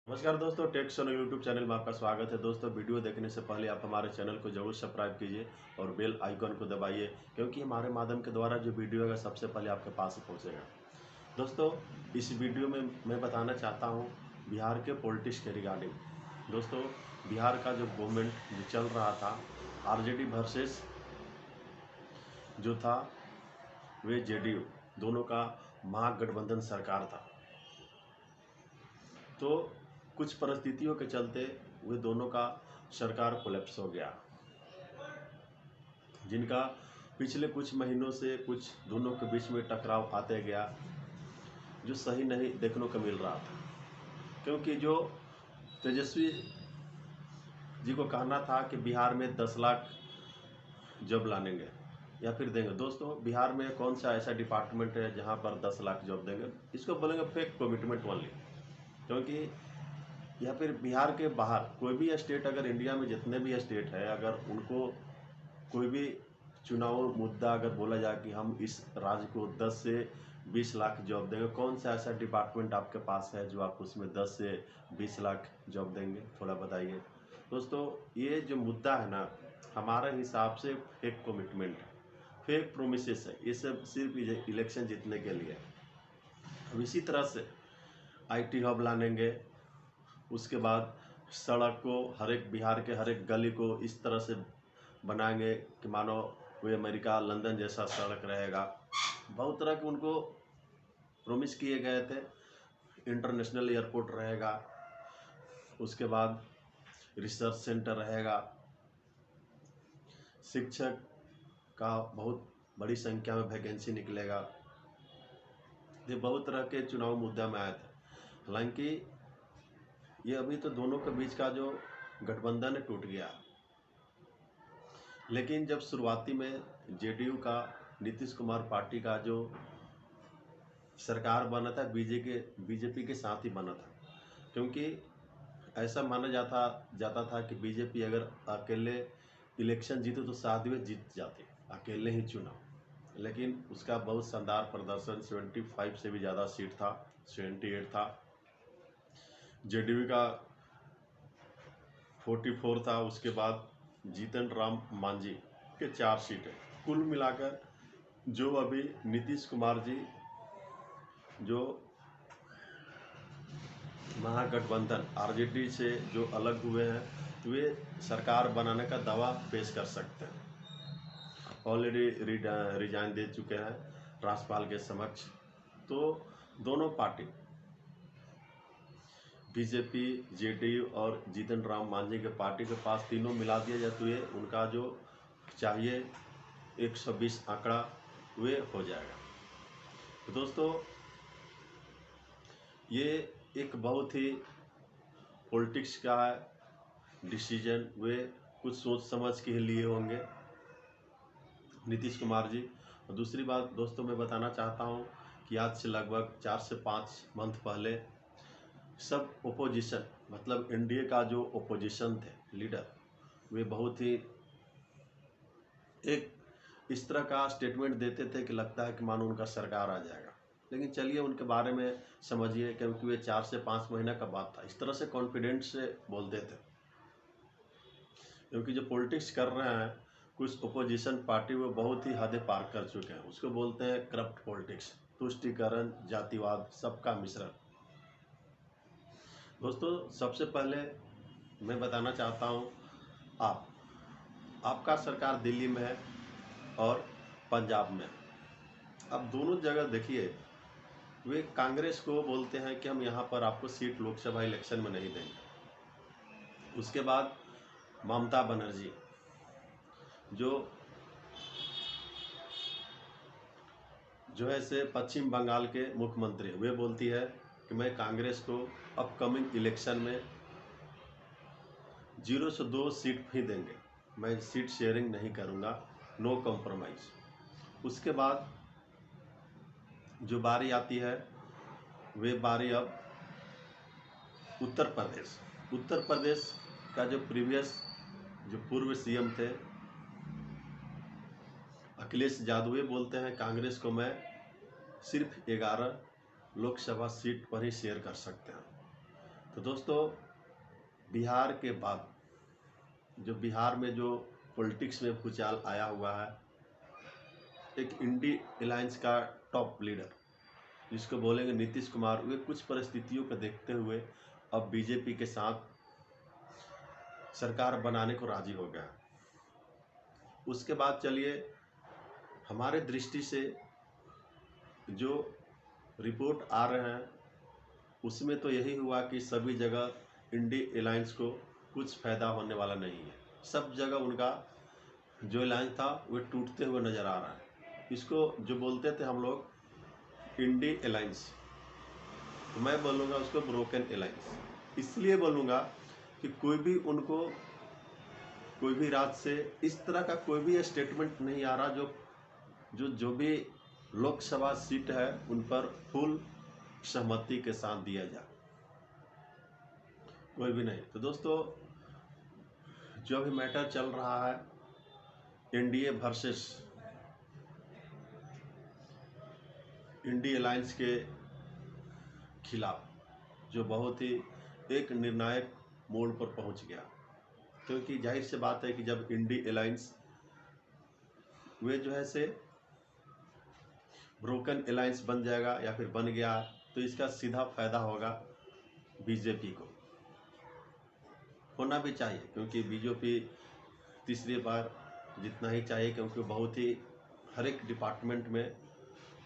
नमस्कार दोस्तों, टेक सोनो YouTube channel में आपका स्वागत है। दोस्तों, वीडियो देखने से पहले आप हमारे चैनल को जरूर सब्सक्राइब कीजिए और बेल आइकन को दबाइए, क्योंकि हमारे माध्यम के द्वारा जो वीडियो है सबसे पहले आपके पास पहुंचेगा। दोस्तों, इस वीडियो में मैं बताना चाहता हूं बिहार के पॉलिटिक्स के रिगार्डिंग। दोस्तों, बिहार का जो गवर्नमेंट जो चल रहा था, आरजेडी वर्सेस जो था वे जेडीयू, दोनों का महागठबंधन सरकार था। तो कुछ परिस्थितियों के चलते वे दोनों का सरकार कोलैप्स हो गया, जिनका पिछले कुछ महीनों से कुछ दोनों के बीच में टकराव आते गया, जो सही नहीं देखने को मिल रहा था। क्योंकि जो तेजस्वी जी को कहना था कि बिहार में 10 लाख जॉब लानेंगे या फिर देंगे। दोस्तों, बिहार में कौन सा ऐसा डिपार्टमेंट है जहां पर 10 लाख जॉब देंगे? इसको बोलेंगे फेक कमिटमेंट ओनली। क्योंकि या फिर बिहार के बाहर कोई भी स्टेट, अगर इंडिया में जितने भी स्टेट है, अगर उनको कोई भी चुनाव मुद्दा अगर बोला जाए कि हम इस राज्य को 10 से 20 लाख जॉब देंगे, कौन सा ऐसा डिपार्टमेंट आपके पास है जो आप उसमें 10 से 20 लाख जॉब देंगे? थोड़ा बताइए। दोस्तों, ये जो मुद्दा है ना, हमारे हिसाब से फेक कमिटमेंट है, फेक प्रोमिसेस है। ये सब सिर्फ इलेक्शन जीतने के लिए। अब इसी तरह से आईटी हब लानेंगे, उसके बाद सड़क को हर एक बिहार के हर एक गली को इस तरह से बनाएंगे कि मानो कोई अमेरिका लंदन जैसा सड़क रहेगा। बहुत तरह के उनको प्रॉमिस किए गए थे। इंटरनेशनल एयरपोर्ट रहेगा, उसके बाद रिसर्च सेंटर रहेगा, शिक्षक का बहुत बड़ी संख्या में वैकेंसी निकलेगा। ये बहुत तरह के चुनाव मुद्दा में आए थे। हालांकि ये अभी तो दोनों के बीच का जो गठबंधन टूट गया, लेकिन जब शुरुआती में जेडीयू का नीतीश कुमार पार्टी का जो सरकार बना था, बीजेपी के साथ ही बना था। क्योंकि ऐसा माना जाता था कि बीजेपी अगर अकेले इलेक्शन जीते तो शायद वे जीत जाते, अकेले ही चुनाव। लेकिन उसका बहुत शानदार प्रदर्शन, 75 से भी ज़्यादा सीट था, 78 था। जेडीयू का 44 था। उसके बाद जीतन राम मांझी के 4 सीटें। कुल मिलाकर जो अभी नीतीश कुमार जी जो महागठबंधन आरजेडी से जो अलग हुए हैं, वे सरकार बनाने का दावा पेश कर सकते हैं। ऑलरेडी रिजाइन दे चुके हैं राज्यपाल के समक्ष। तो दोनों पार्टी, बीजेपी, जेडीयू और जीतन राम मांझी के पार्टी के पास तीनों मिला दिया जाए तो ये उनका जो चाहिए 120 आंकड़ा वे हो जाएगा। तो दोस्तों, ये एक बहुत ही पॉलिटिक्स का डिसीजन वे कुछ सोच समझ के ही लिए होंगे नीतीश कुमार जी। और दूसरी बात दोस्तों, मैं बताना चाहता हूँ कि आज से लगभग 4 से 5 मंथ पहले सब ओपोजिशन, मतलब एनडीए का जो ओपोजिशन थे लीडर, वे बहुत ही एक इस तरह का स्टेटमेंट देते थे कि लगता है कि मानो उनका सरकार आ जाएगा। लेकिन चलिए उनके बारे में समझिए, क्योंकि वे 4 से 5 महीने का बात था। इस तरह से कॉन्फिडेंस से बोलते थे, क्योंकि जो पॉलिटिक्स कर रहे हैं कुछ ओपोजिशन पार्टी, वो बहुत ही हदें पार कर चुके हैं। उसको बोलते हैं करप्ट पॉलिटिक्स, तुष्टीकरण, जातिवाद, सबका मिश्रण। दोस्तों, सबसे पहले मैं बताना चाहता हूँ, आपका सरकार दिल्ली में है और पंजाब में। अब दोनों जगह देखिए, वे कांग्रेस को बोलते हैं कि हम यहाँ पर आपको सीट लोकसभा इलेक्शन में नहीं देंगे। उसके बाद ममता बनर्जी जो है से पश्चिम बंगाल के मुख्यमंत्री, वे बोलती है कि मैं कांग्रेस को अपकमिंग इलेक्शन में 0 से 2 सीट ही देंगे, मैं सीट शेयरिंग नहीं करूँगा, नो कॉम्प्रोमाइज़। उसके बाद जो बारी आती है, वे बारी अब उत्तर प्रदेश का जो पूर्व सीएम थे अखिलेश यादव, वे बोलते हैं कांग्रेस को मैं सिर्फ 11 लोकसभा सीट पर ही शेयर कर सकते हैं। तो दोस्तों, बिहार के बाद जो बिहार में जो पॉलिटिक्स में भूचाल आया हुआ है, एक इंडी अलायंस का टॉप लीडर जिसको बोलेंगे नीतीश कुमार, वे कुछ परिस्थितियों को देखते हुए अब बीजेपी के साथ सरकार बनाने को राजी हो गया। उसके बाद चलिए, हमारे दृष्टि से जो रिपोर्ट आ रहे हैं उसमें तो यही हुआ कि सभी जगह इंडी अलायंस को कुछ फायदा होने वाला नहीं है। सब जगह उनका जो अलायंस था वो टूटते हुए नजर आ रहा है। इसको जो बोलते थे हम लोग इंडी अलायंस, तो मैं बोलूँगा उसको ब्रोकन अलायंस। इसलिए बोलूँगा कि कोई भी उनको कोई भी राज्य से इस तरह का कोई भी स्टेटमेंट नहीं आ रहा जो भी लोकसभा सीट है उन पर फुल सहमति के साथ दिया जाए, कोई भी नहीं। तो दोस्तों, जो अभी मैटर चल रहा है एनडीए वर्सेस इंडी अलायंस के खिलाफ, जो बहुत ही एक निर्णायक मोड़ पर पहुंच गया, क्योंकि जाहिर सी बात है कि जब इंडी अलायंस वे जो है से ब्रोकन अलायंस बन जाएगा या फिर बन गया, तो इसका सीधा फायदा होगा बीजेपी को। होना भी चाहिए, क्योंकि बीजेपी तीसरी बार जितना ही चाहिए, क्योंकि बहुत ही हर एक डिपार्टमेंट में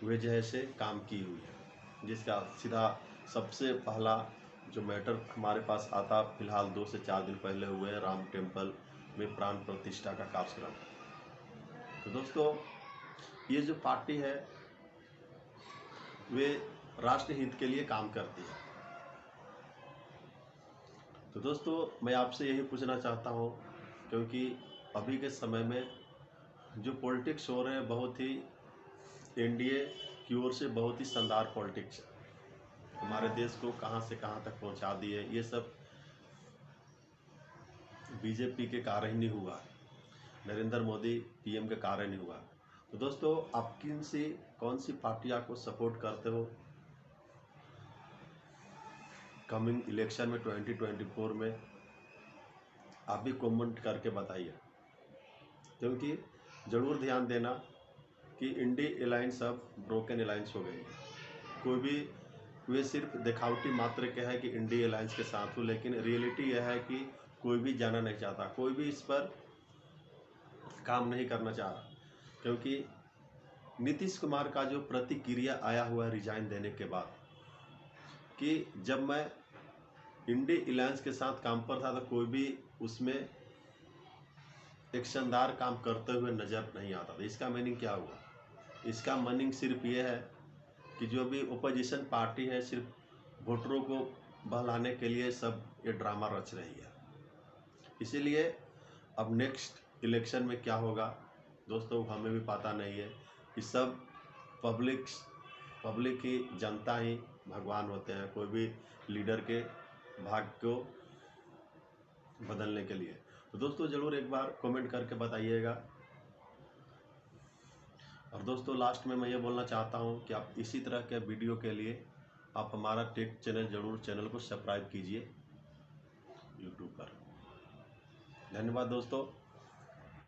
वे जो है से काम की हुई है। जिसका सीधा सबसे पहला जो मैटर हमारे पास आता फिलहाल 2 से 4 दिन पहले हुए हैं, राम टेम्पल में प्राण प्रतिष्ठा का कार्यक्रम। तो दोस्तों, ये जो पार्टी है वे राष्ट्र हित के लिए काम करती है। तो दोस्तों, मैं आपसे यही पूछना चाहता हूँ, क्योंकि अभी के समय में जो पॉलिटिक्स हो रहे हैं बहुत ही एनडीए की ओर से बहुत ही शानदार पॉलिटिक्स है, हमारे देश को कहां से कहां तक पहुंचा दिए। ये सब बीजेपी के कारण ही नहीं हुआ, नरेंद्र मोदी पीएम के कारण ही हुआ। तो दोस्तों, आप कौन सी पार्टियां को सपोर्ट करते हो कमिंग इलेक्शन में 2024 में, आप भी कमेंट करके बताइए। क्योंकि ज़रूर ध्यान देना कि इंडी अलायंस अब ब्रोकन अलायंस हो गई है। कोई भी वे सिर्फ दिखावटी मात्र के है कि इंडी अलायंस के साथ हो, लेकिन रियलिटी यह है कि कोई भी जाना नहीं चाहता, कोई भी इस पर काम नहीं करना चाह रहा। क्योंकि नीतीश कुमार का जो प्रतिक्रिया आया हुआ है रिजाइन देने के बाद, कि जब मैं इंडी अलायंस के साथ काम पर था तो कोई भी उसमें एक शानदार काम करते हुए नजर नहीं आता था। इसका मीनिंग क्या हुआ? इसका मीनिंग सिर्फ ये है कि जो भी ओपोजिशन पार्टी है सिर्फ वोटरों को बहलाने के लिए सब ये ड्रामा रच रही है। इसीलिए अब नेक्स्ट इलेक्शन में क्या होगा दोस्तों, हमें भी पता नहीं है। कि सब पब्लिक ही, जनता ही भगवान होते हैं कोई भी लीडर के भाग्य को बदलने के लिए। तो दोस्तों, ज़रूर एक बार कमेंट करके बताइएगा। और दोस्तों, लास्ट में मैं ये बोलना चाहता हूँ कि आप इसी तरह के वीडियो के लिए आप हमारा टेक चैनल को सब्सक्राइब कीजिए यूट्यूब पर। धन्यवाद दोस्तों।